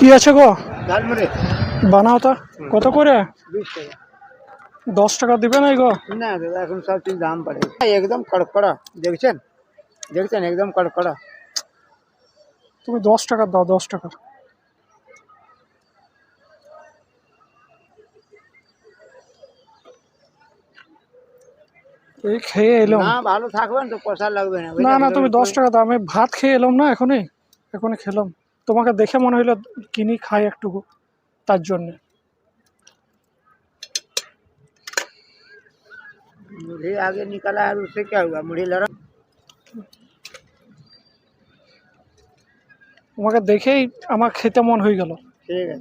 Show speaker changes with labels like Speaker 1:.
Speaker 1: কি আছে গো?
Speaker 2: ঝালমুড়ি
Speaker 1: বানাও তো। কত করে?
Speaker 2: 20 টাকা।
Speaker 1: 10 টাকা দিবে না গো?
Speaker 2: না দাদা, এখন সব চীজ দাম বাড়ে, একদম কড়কড়া। দেখছেন দেখছেন, একদম কড়কড়া।
Speaker 1: তুমি 10 টাকা দাও, 10 টাকা। এই খেয়ে এলাম।
Speaker 2: না ভালো থাকবেন তো, পয়সা লাগবে না।
Speaker 1: না না, তুমি 10 টাকা দাও। আমি ভাত খেয়ে এলাম না, এখনই এখনই খেলাম। তোমাকে দেখে মনে হইলো কিনি খাই একটু, তার জন্যে।
Speaker 2: मुझे आगे निकला है, उससे क्या हुआ? मुझे लड़ा।
Speaker 1: তোমাকে দেখেই আমার খেতে মন হয়ে গেল।
Speaker 2: ठीक है।